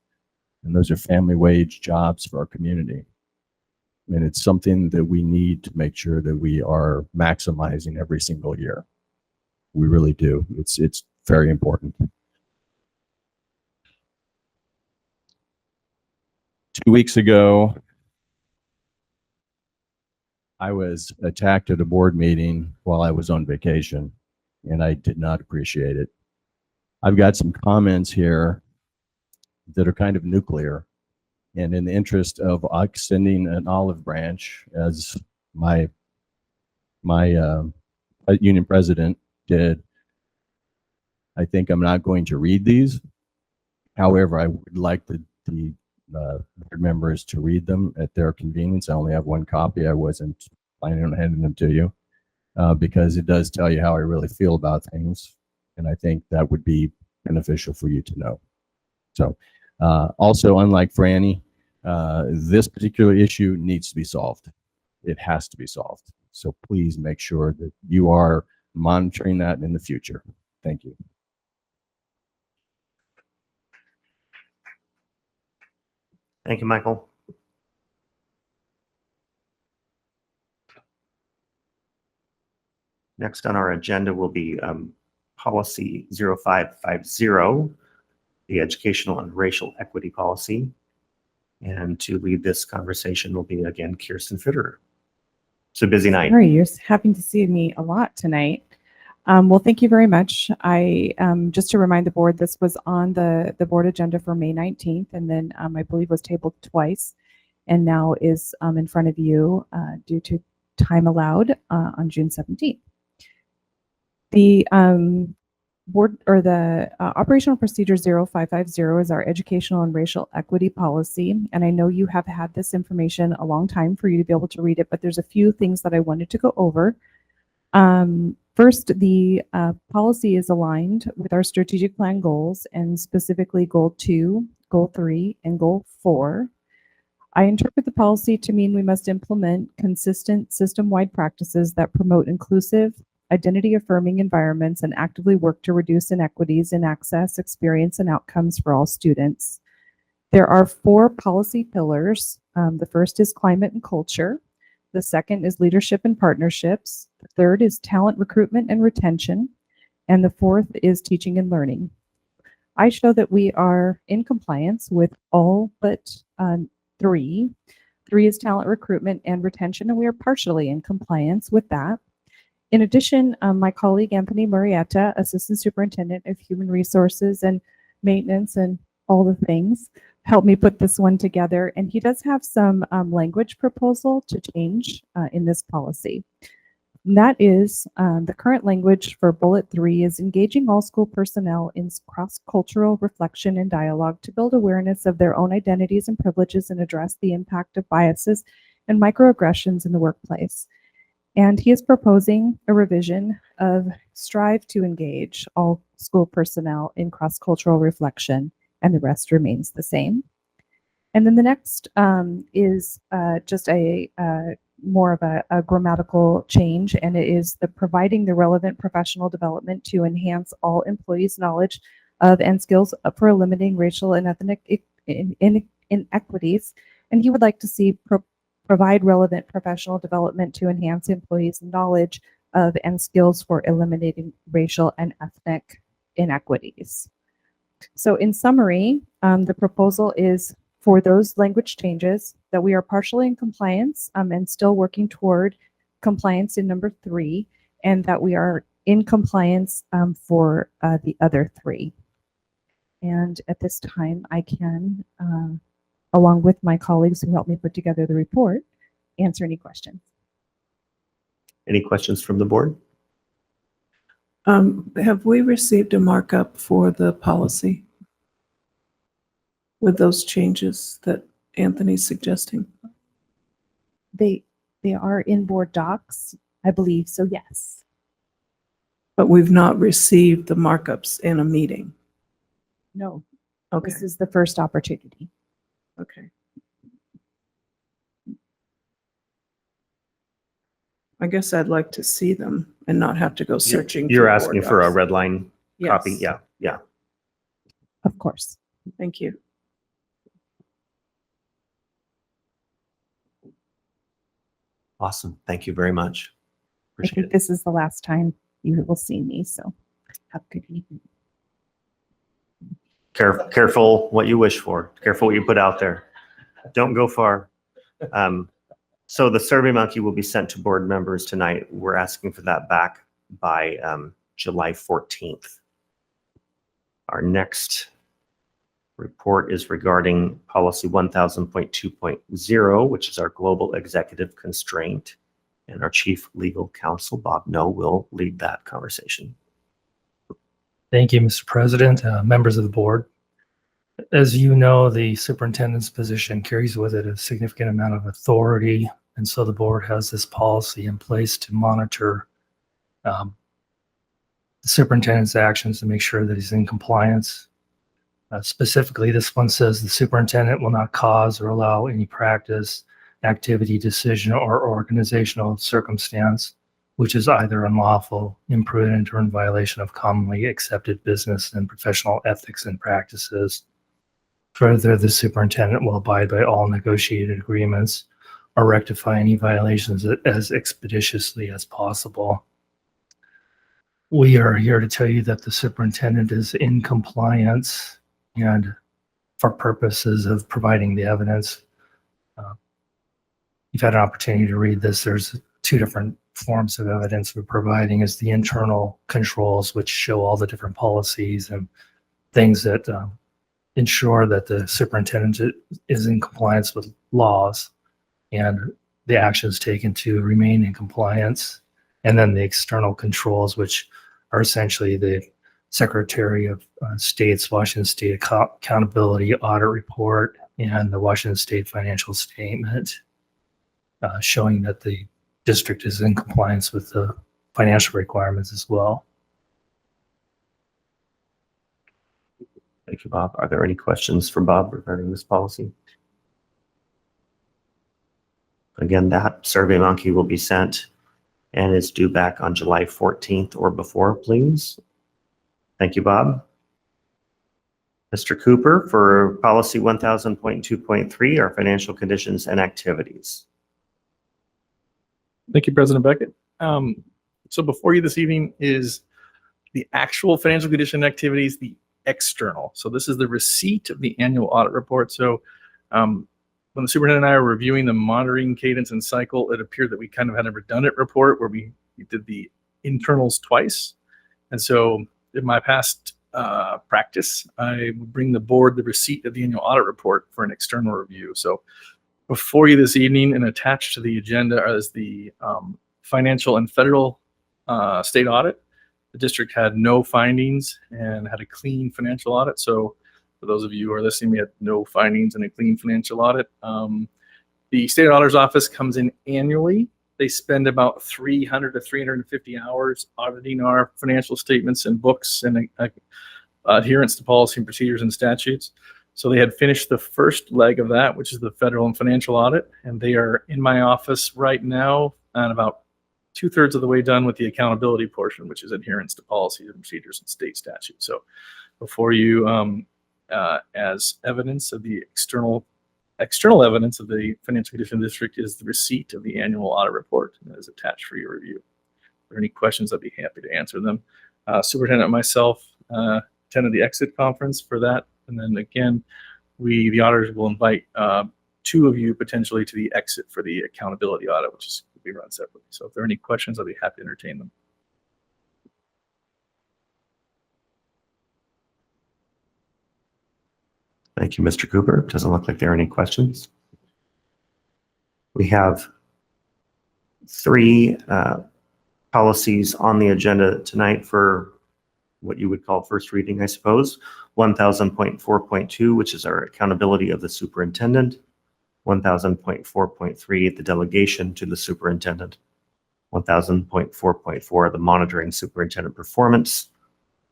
And those are family wage jobs for our community. And it's something that we need to make sure that we are maximizing every single year. We really do. It's very important. 2 weeks ago, I was attacked at a board meeting while I was on vacation, and I did not appreciate it. I've got some comments here that are kind of nuclear. And in the interest of extending an olive branch, as my union president did, I think I'm not going to read these. However, I would like the board members to read them at their convenience. I only have one copy. I wasn't planning on handing them to you because it does tell you how I really feel about things. And I think that would be beneficial for you to know. So also, unlike Franny, this particular issue needs to be solved. It has to be solved. So please make sure that you are monitoring that in the future. Thank you. Thank you, Michael. Next on our agenda will be policy 0550, the educational and racial equity policy. And to lead this conversation will be, again, Kirsten Fitterer. It's a busy night. Sorry, you're having to see me a lot tonight. Well, thank you very much. Just to remind the board, this was on the board agenda for May 19th, and then I believe was tabled twice, and now is in front of you due to time allowed on June 17th. The board or the operational procedure 0550 is our educational and racial equity policy. And I know you have had this information a long time for you to be able to read it, but there's a few things that I wanted to go over. First, the policy is aligned with our strategic plan goals, and specifically goal 2, goal 3, and goal 4. I interpret the policy to mean we must implement consistent system-wide practices that promote inclusive, identity-affirming environments and actively work to reduce inequities in access, experience, and outcomes for all students. There are 4 policy pillars. The first is climate and culture. The second is leadership and partnerships. The third is talent recruitment and retention. And the fourth is teaching and learning. I show that we are in compliance with all but 3. 3 is talent recruitment and retention, and we are partially in compliance with that. In addition, my colleague Anthony Murrieta, Assistant Superintendent of Human Resources and Maintenance and all the things, helped me put this one together, and he does have some language proposal to change in this policy. And that is the current language for bullet 3 is engaging all school personnel in cross-cultural reflection and dialogue to build awareness of their own identities and privileges and address the impact of biases and microaggressions in the workplace. And he is proposing a revision of strive to engage all school personnel in cross-cultural reflection, and the rest remains the same. And then the next is just a more of a grammatical change, and it is the providing the relevant professional development to enhance all employees' knowledge of and skills for eliminating racial and ethnic inequities. And he would like to see provide relevant professional development to enhance employees' knowledge of and skills for eliminating racial and ethnic inequities. So in summary, the proposal is for those language changes, that we are partially in compliance and still working toward compliance in number 3, and that we are in compliance for the other 3. And at this time, I can, along with my colleagues who helped me put together the report, answer any questions. Any questions from the board? Have we received a markup for the policy with those changes that Anthony's suggesting? They are in board docs, I believe, so yes. But we've not received the markups in a meeting. No. Okay. This is the first opportunity. Okay. I guess I'd like to see them and not have to go searching. You're through asking board for a docs. red line copy? Yes. Yeah. Of course. Thank you. Awesome. Thank you very much. I think this is the last time you will see me, so have a good evening. Careful what you wish for. Careful what you put out there. Don't go far. So the Survey Monkey will be sent to board members tonight. We're asking for that back by July 14th. Our next report is regarding policy 1000.2.0, which is our global executive constraint. And our chief legal counsel, Bob No, will lead that conversation. Thank you, Mr. President, members of the board. As you know, the superintendent's position carries with it a significant amount of authority, and so the board has this policy in place to monitor the superintendent's actions to make sure that he's in compliance. Specifically, this one says the superintendent will not cause or allow any practice, activity, decision, or organizational circumstance which is either unlawful, imprudent, or in violation of commonly accepted business and professional ethics and practices. Further, the superintendent will abide by all negotiated agreements or rectify any violations as expeditiously as possible. We are here to tell you that the superintendent is in compliance, and for purposes of providing the evidence, you've had an opportunity to read this. There's 2 different forms of evidence we're providing is the internal controls, which show all the different policies and things that ensure that the superintendent is in compliance with laws and the actions taken to remain in compliance. And then the external controls, which are essentially the Secretary of State's Washington State Accountability Audit Report and the Washington State Financial Statement, showing that the district is in compliance with the financial requirements as well. Thank you, Bob. Are there any questions for Bob regarding this policy? Again, that Survey Monkey will be sent and is due back on July 14th or before, please. Thank you, Bob. Mr. Cooper, for policy 1000.2.3, our financial conditions and activities. Thank you, President Beckett. So before you this evening is the actual financial condition activities, the external. So this is the receipt of the annual audit report. So when the superintendent and I were reviewing the monitoring cadence and cycle, it appeared that we kind of had a redundant report where we did the internals twice. And so in my past practice, I would bring the board the receipt of the annual audit report for an external review. So before you this evening and attached to the agenda is the financial and federal state audit. The district had no findings and had a clean financial audit. So for those of you who are listening, we had no findings and a clean financial audit. The state auditor's office comes in annually. They spend about 300 to 350 hours auditing our financial statements and books and adherence to policy and procedures and statutes. So they had finished the first leg of that, which is the federal and financial audit, and they are in my office right now and about 2/3 of the way done with the accountability portion, which is adherence to policies and procedures and state statutes. So before you, as evidence of the external evidence of the financial condition district is the receipt of the annual audit report that is attached for your review. If there are any questions, I'd be happy to answer them. Superintendent and myself attended the exit conference for that. And then again, the auditors will invite two of you potentially to the exit for the accountability audit, which is will be run separately. So if there are any questions, I'll be happy to entertain them. Thank you, Mr. Cooper. Doesn't look like there are any questions. We have three policies on the agenda tonight for what you would call first reading, I suppose. 1000.4.2, which is our accountability of the superintendent. 1000.4.3, the delegation to the superintendent. 1000.4.4, the monitoring superintendent performance.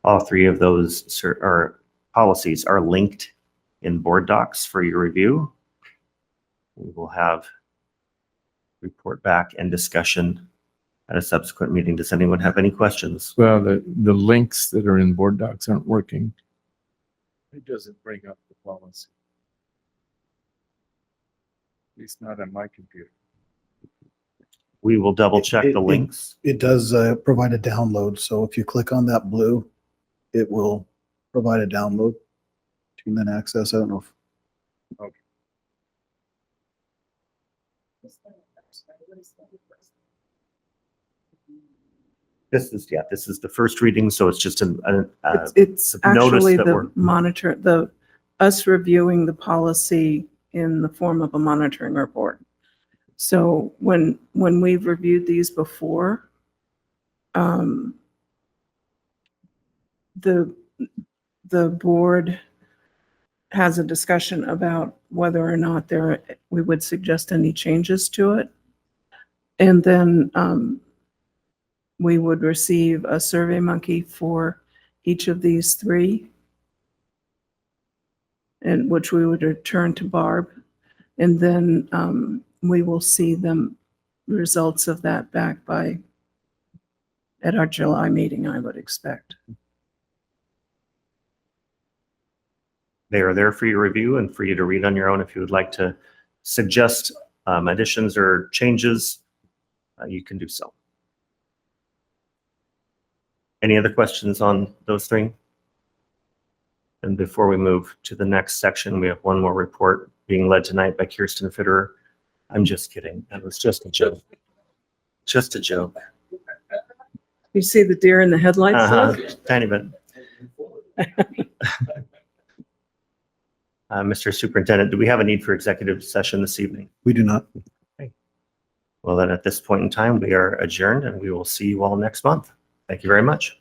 All three of those policies are linked in board docs for your review. We will have report back and discussion at a subsequent meeting. Does anyone have any questions? Well, the links that are in board docs aren't working. It doesn't bring up the policy. At least not on my computer. We will double check the links. It does provide a download. So if you click on that blue, it will provide a download. You can then access. I don't know if. Okay. This is the first reading, so it's just It's notice actually that we're us reviewing the policy in the form of a monitoring report. So when we've reviewed these before, the board has a discussion about whether or not we would suggest any changes to it. And then we would receive a Survey Monkey for each of these three, and which we would return to Barb. And then we will see the results of that back at our July meeting, I would expect. They are there for your review and for you to read on your own. If you would like to suggest additions or changes, you can do so. Any other questions on those three? And before we move to the next section, we have one more report being led tonight by Kirsten Fitterer. I'm just kidding. That was just a joke. Just a joke. You see the deer in the headlights? Tiny bit. Mr. Superintendent, do we have a need for executive session this evening? We do not. Okay. Well, then at this point in time, we are adjourned and we will see you all next month. Thank you very much.